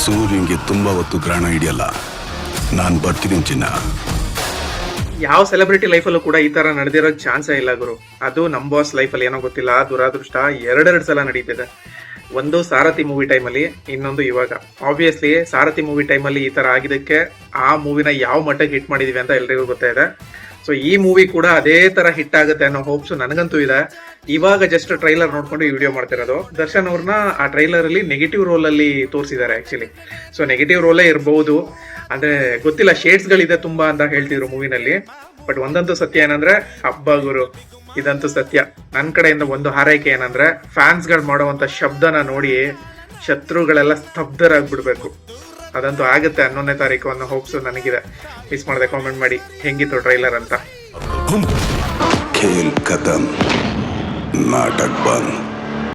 ಸೂರ್ಯಂಗೆ ತುಂಬಾ ಹೊತ್ತು ಗ್ರಹಣ ಹಿಡಿಯಲ್ಲ. ನಾನು ಬರ್ತೀನಿ ಚಿನ್ನ. ಯಾವ ಸೆಲೆಬ್ರಿಟಿ ಲೈಫಲ್ಲೂ ಕೂಡ ಈ ತರ ನಡೆದಿರೋ ಚಾನ್ಸೇ ಇಲ್ಲ ಗುರು. ಅದು ನಮ್ ಬಾಸ್ ಲೈಫಲ್ಲಿ ಏನೋ ಗೊತ್ತಿಲ್ಲ, ದುರಾದೃಷ್ಟ ಎರಡೆರಡು ಸಲ ನಡೀತಿದೆ. ಒಂದು ಸಾರಥಿ ಮೂವಿ ಟೈಮಲ್ಲಿ, ಇನ್ನೊಂದು ಇವಾಗ. ಆಬ್ವಿಯಸ್ಲಿ ಸಾರಥಿ ಮೂವಿ ಟೈಮಲ್ಲಿ ಈ ತರ ಆಗಿದ್ದಕ್ಕೆ ಆ ಮೂವಿನ ಯಾವ ಮಟ್ಟಕ್ಕೆ ಹಿಟ್ ಮಾಡಿದೀವಿ ಅಂತ ಎಲ್ರಿಗೂ ಗೊತ್ತಾಯಿದೆ. ಸೊ ಈ ಮೂವಿ ಕೂಡ ಅದೇ ತರ ಹಿಟ್ ಆಗುತ್ತೆ ಅನ್ನೋ ಹೋಪ್ಸ್ ನನಗಂತೂ ಇದೆ. ಇವಾಗ ಜಸ್ಟ್ ಟ್ರೈಲರ್ ನೋಡ್ಕೊಂಡು ಈ ವಿಡಿಯೋ ಮಾಡ್ತಿರೋದು. ದರ್ಶನ್ ಅವ್ರನ್ನ ಆ ಟ್ರೈಲರ್ ಅಲ್ಲಿ ನೆಗೆಟಿವ್ ರೋಲ್ ಅಲ್ಲಿ ತೋರಿಸಿದ್ದಾರೆ ಆಕ್ಚುಲಿ. ಸೊ ನೆಗೆಟಿವ್ ರೋಲೇ ಇರಬಹುದು, ಅಂದ್ರೆ ಗೊತ್ತಿಲ್ಲ, ಶೇಡ್ಸ್ ಗಳಿದೆ ತುಂಬಾ ಅಂತ ಹೇಳ್ತಿದ್ರು ಮೂವಿನಲ್ಲಿ. ಬಟ್ ಒಂದಂತೂ ಸತ್ಯ ಏನಂದ್ರೆ, ಹಬ್ಬ ಗುರು, ಇದಂತೂ ಸತ್ಯ. ನನ್ನ ಕಡೆಯಿಂದ ಒಂದು ಹಾರೈಕೆ ಏನಂದ್ರೆ, ಫ್ಯಾನ್ಸ್ ಗಳು ಮಾಡುವಂತ ಶಬ್ದನ ನೋಡಿ ಶತ್ರುಗಳೆಲ್ಲ ಸ್ತಬ್ಧರಾಗ್ಬಿಡ್ಬೇಕು. ಅದಂತೂ ಆಗುತ್ತೆ 11ನೇ ತಾರೀಕು ಅನ್ನೋ ಹೋಪ್ಸ್ ನನಗಿದೆ. ಮಿಸ್ ಮಾಡದೆ ಕಾಮೆಂಟ್ ಮಾಡಿ ಹೆಂಗಿತ್ತು ಟ್ರೈಲರ್ ಅಂತ. ಖೇಲ್ ಖತಮ್, ನಾಟಕ್ ಬಂದ್.